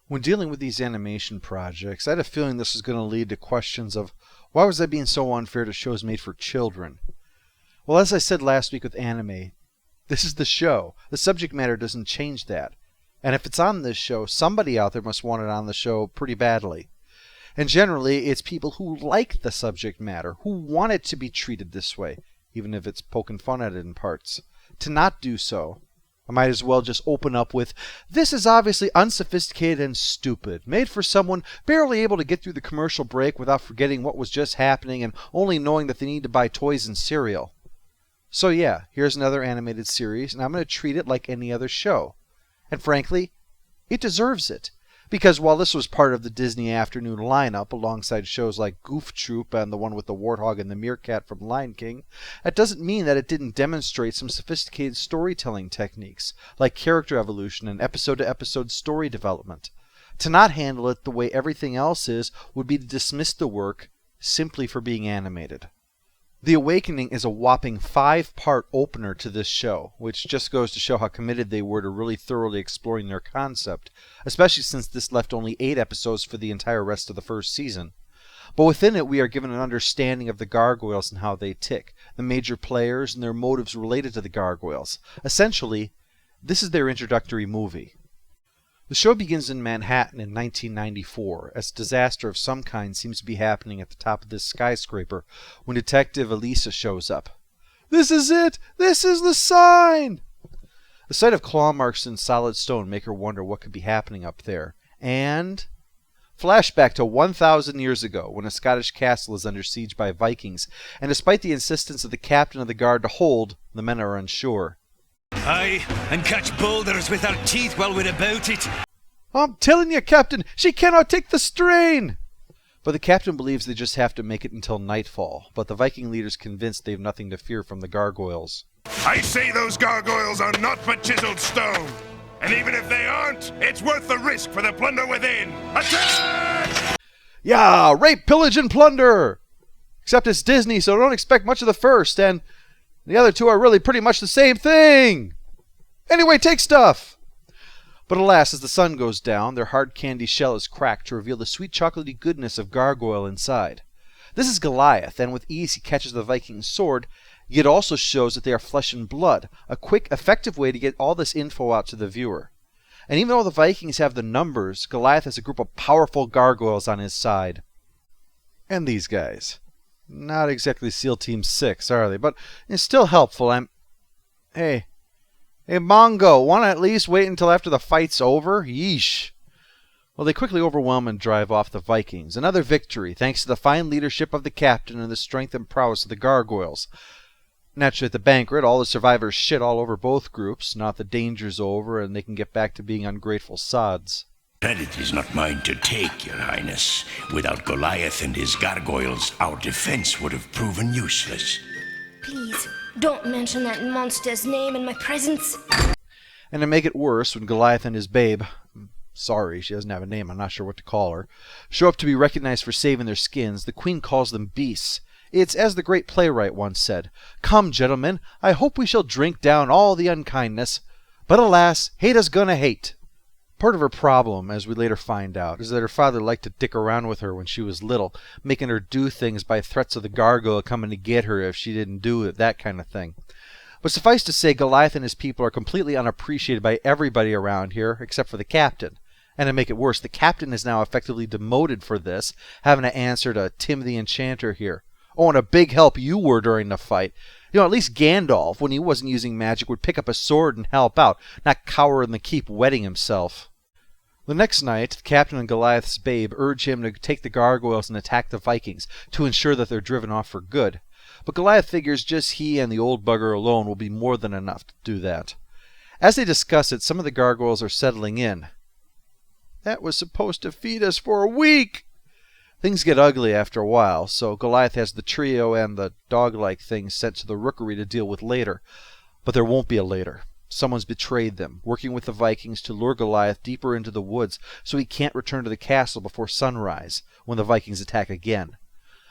When dealing with these animation projects, I had a feeling this was going to lead to questions of, why was I being so unfair to shows made for children? Well, as I said last week with anime, this is the show. The subject matter doesn't change that. And if it's on this show, somebody out there must want it on the show pretty badly. And generally, it's people who like the subject matter, who want it to be treated this way, even if it's poking fun at it in parts. To not do so, I might as well just open up with, this is obviously unsophisticated and stupid, made for someone barely able to get through the commercial break without forgetting what was just happening and only knowing that they need to buy toys and cereal. So yeah, here's another animated series, and I'm going to treat it like any other show. And frankly, it deserves it. Because while this was part of the Disney afternoon lineup, alongside shows like Goof Troop and the one with the warthog and the meerkat from Lion King, that doesn't mean that it didn't demonstrate some sophisticated storytelling techniques, like character evolution and episode-to-episode story development. To not handle it the way everything else is would be to dismiss the work simply for being animated. The Awakening is a whopping 5-part opener to this show, which just goes to show how committed they were to really thoroughly exploring their concept, especially since this left only 8 episodes for the entire rest of the first season. But within it, we are given an understanding of the Gargoyles and how they tick, the major players and their motives related to the Gargoyles. Essentially, this is their introductory movie. The show begins in Manhattan in 1994, as a disaster of some kind seems to be happening at the top of this skyscraper when Detective Elisa shows up. "This is it! This is the sign!" The sight of claw marks in solid stone make her wonder what could be happening up there. And flashback to 1,000 years ago, when a Scottish castle is under siege by Vikings, and despite the insistence of the captain of the guard to hold, the men are unsure. Aye, and catch boulders with our teeth while we're about it. "I'm telling you, Captain, she cannot take the strain!" But the captain believes they just have to make it until nightfall, but the Viking leader's convinced they have nothing to fear from the Gargoyles. I say those gargoyles are not but chiseled stone. And even if they aren't, it's worth the risk for the plunder within. Attack! Yeah, rape, pillage, and plunder! Except it's Disney, so don't expect much of the first, and the other two are really pretty much the same thing! Anyway, take stuff! But alas, as the sun goes down, their hard candy shell is cracked to reveal the sweet chocolatey goodness of Gargoyle inside. This is Goliath, and with ease he catches the Viking's sword, yet also shows that they are flesh and blood, a quick, effective way to get all this info out to the viewer. And even though the Vikings have the numbers, Goliath has a group of powerful gargoyles on his side. And these guys. Not exactly SEAL Team 6, are they? But it's still helpful. Hey, Mongo, want to at least wait until after the fight's over? Yeesh. Well, they quickly overwhelm and drive off the Vikings. Another victory, thanks to the fine leadership of the captain and the strength and prowess of the Gargoyles. Naturally, at the banquet, all the survivors shit all over both groups. Now the danger's over, and they can get back to being ungrateful sods. Credit is not mine to take, Your Highness. Without Goliath and his gargoyles, our defense would have proven useless. Please, don't mention that monster's name in my presence. And to make it worse, when Goliath and his babe, sorry, she doesn't have a name, I'm not sure what to call her, show up to be recognized for saving their skins, the queen calls them beasts. It's as the great playwright once said, "Come, gentlemen, I hope we shall drink down all the unkindness. But alas, hate is gonna hate." Part of her problem, as we later find out, is that her father liked to dick around with her when she was little, making her do things by threats of the gargoyle coming to get her if she didn't do it, that kind of thing. But suffice to say, Goliath and his people are completely unappreciated by everybody around here, except for the captain. And to make it worse, the captain is now effectively demoted for this, having to answer to Tim the Enchanter here. Oh, and a big help you were during the fight. You know, at least Gandalf, when he wasn't using magic, would pick up a sword and help out, not cower in the keep wetting himself. The next night, the captain and Goliath's babe urge him to take the gargoyles and attack the Vikings, to ensure that they're driven off for good. But Goliath figures just he and the old bugger alone will be more than enough to do that. As they discuss it, some of the gargoyles are settling in. That was supposed to feed us for a week! Things get ugly after a while, so Goliath has the trio and the dog-like things sent to the rookery to deal with later. But there won't be a later. Someone's betrayed them, working with the Vikings to lure Goliath deeper into the woods so he can't return to the castle before sunrise, when the Vikings attack again.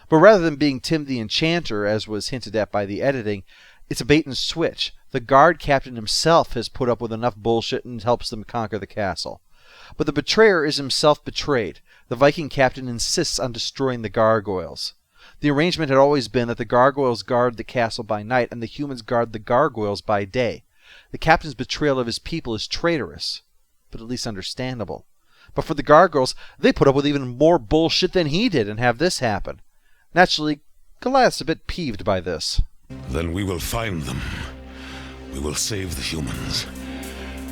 But rather than being Tim the Enchanter, as was hinted at by the editing, it's a bait and switch. The guard captain himself has put up with enough bullshit and helps them conquer the castle. But the betrayer is himself betrayed. The Viking captain insists on destroying the gargoyles. The arrangement had always been that the gargoyles guard the castle by night and the humans guard the gargoyles by day. The captain's betrayal of his people is traitorous, but at least understandable. But for the gargoyles, they put up with even more bullshit than he did and have this happen. Naturally, Goliath's a bit peeved by this. Then we will find them. We will save the humans.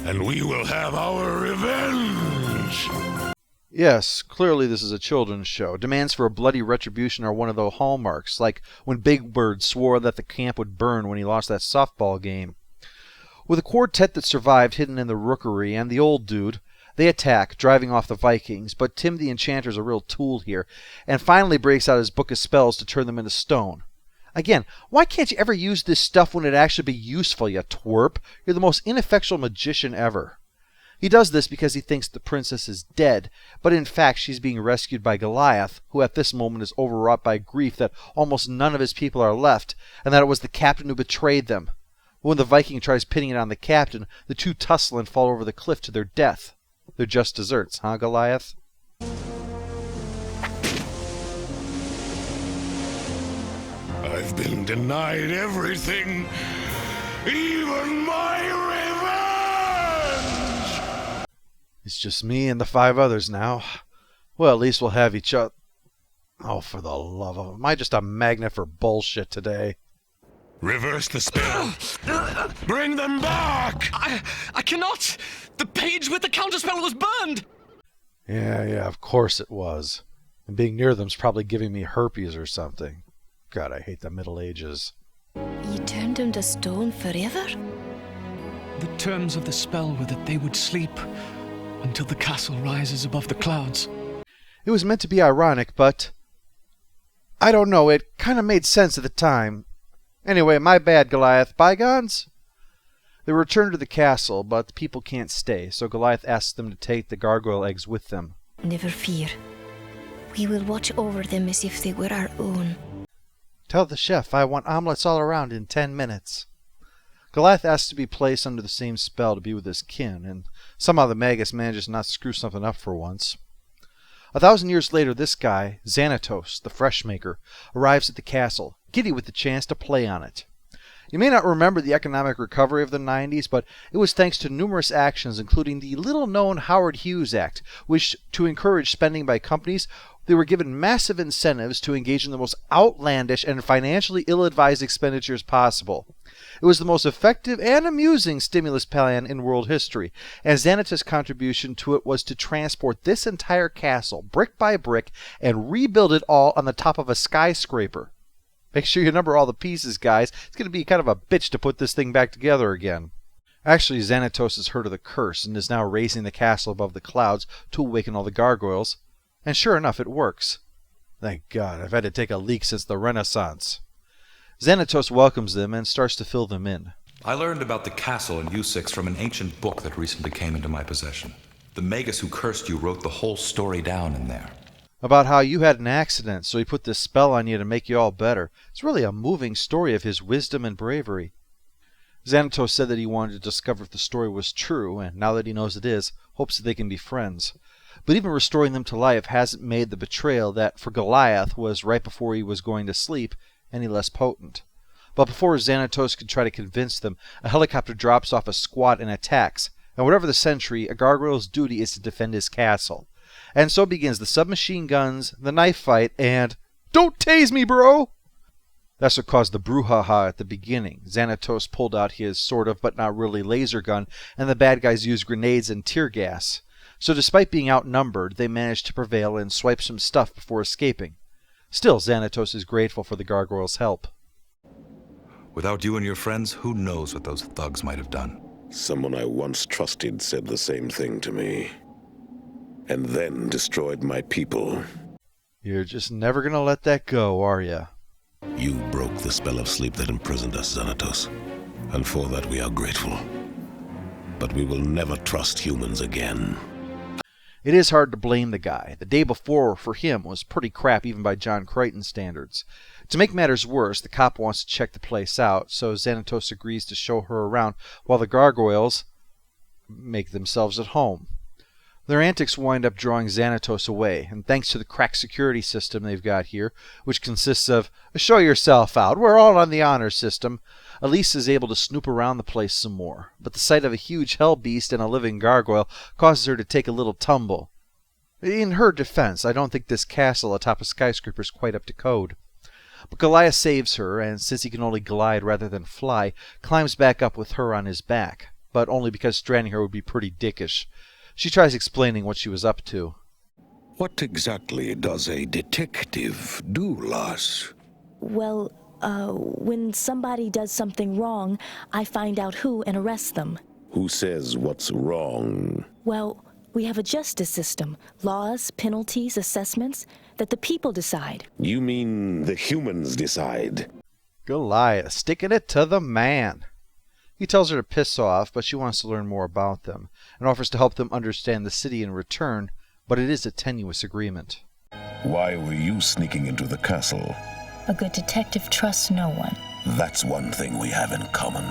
And we will have our revenge! Yes, clearly this is a children's show. Demands for a bloody retribution are one of the hallmarks, like when Big Bird swore that the camp would burn when he lost that softball game. With a quartet that survived hidden in the rookery and the old dude, they attack, driving off the Vikings, but Tim the Enchanter's a real tool here, and finally breaks out his book of spells to turn them into stone. Again, why can't you ever use this stuff when it actually be useful, you twerp? You're the most ineffectual magician ever. He does this because he thinks the princess is dead, but in fact she's being rescued by Goliath, who at this moment is overwrought by grief that almost none of his people are left, and that it was the captain who betrayed them. When the Viking tries pinning it on the captain, the two tussle and fall over the cliff to their death. They're just desserts, huh, Goliath? I've been denied everything, even my revenge! It's just me and the 5 others now. Well, at least we'll have each other. Oh, for the love of... Am I just a magnet for bullshit today? Reverse the spell. Bring them back! I cannot! The page with the counterspell was burned! Yeah, of course it was. And being near them's probably giving me herpes or something. God, I hate the Middle Ages. You turned him to stone forever? The terms of the spell were that they would sleep until the castle rises above the clouds. It was meant to be ironic, but... I don't know, it kind of made sense at the time. Anyway, my bad, Goliath. Bygones? They return to the castle, but the people can't stay, so Goliath asks them to take the gargoyle eggs with them. Never fear. We will watch over them as if they were our own. Tell the chef I want omelets all around in 10 minutes. Goliath asks to be placed under the same spell to be with his kin, and somehow the Magus manages not to screw something up for once. 1,000 years later, this guy, Xanatos, the fresh maker, arrives at the castle, giddy with the chance to play on it. You may not remember the economic recovery of the 90s, but it was thanks to numerous actions, including the little-known Howard Hughes Act, which, to encourage spending by companies, they were given massive incentives to engage in the most outlandish and financially ill-advised expenditures possible. It was the most effective and amusing stimulus plan in world history, and Xanatos' contribution to it was to transport this entire castle, brick by brick, and rebuild it all on the top of a skyscraper. Make sure you number all the pieces, guys. It's going to be kind of a bitch to put this thing back together again. Actually, Xanatos has heard of the curse and is now raising the castle above the clouds to awaken all the gargoyles. And sure enough, it works. Thank God, I've had to take a leak since the Renaissance. Xanatos welcomes them and starts to fill them in. I learned about the castle in U6 from an ancient book that recently came into my possession. The Magus who cursed you wrote the whole story down in there. About how you had an accident, so he put this spell on you to make you all better. It's really a moving story of his wisdom and bravery. Xanatos said that he wanted to discover if the story was true, and now that he knows it is, hopes that they can be friends. But even restoring them to life hasn't made the betrayal that, for Goliath, was right before he was going to sleep, any less potent. But before Xanatos could try to convince them, a helicopter drops off a squad and attacks, and whatever the sentry, a gargoyle's duty is to defend his castle. And so begins the submachine guns, the knife fight, and... Don't tase me, bro! That's what caused the brouhaha at the beginning. Xanatos pulled out his sort of, but not really, laser gun, and the bad guys used grenades and tear gas. So despite being outnumbered, they managed to prevail and swipe some stuff before escaping. Still, Xanatos is grateful for the gargoyles' help. Without you and your friends, who knows what those thugs might have done? Someone I once trusted said the same thing to me. And then destroyed my people. You're just never gonna let that go, are ya? You broke the spell of sleep that imprisoned us, Xanatos. And for that we are grateful. But we will never trust humans again. It is hard to blame the guy. The day before, for him, was pretty crap even by John Crichton standards. To make matters worse, the cop wants to check the place out, so Xanatos agrees to show her around while the gargoyles make themselves at home. Their antics wind up drawing Xanatos away, and thanks to the cracked security system they've got here, which consists of, show yourself out, we're all on the honor system, Elisa is able to snoop around the place some more, but the sight of a huge hell beast and a living gargoyle causes her to take a little tumble. In her defense, I don't think this castle atop a skyscraper is quite up to code. But Goliath saves her, and since he can only glide rather than fly, climbs back up with her on his back, but only because stranding her would be pretty dickish. She tries explaining what she was up to. What exactly does a detective do, Lass? Well, when somebody does something wrong, I find out who and arrest them. Who says what's wrong? Well, we have a justice system, laws, penalties, assessments, that the people decide. You mean the humans decide? Goliath, sticking it to the man. He tells her to piss off, but she wants to learn more about them, and offers to help them understand the city in return, but it is a tenuous agreement. Why were you sneaking into the castle? A good detective trusts no one. That's one thing we have in common.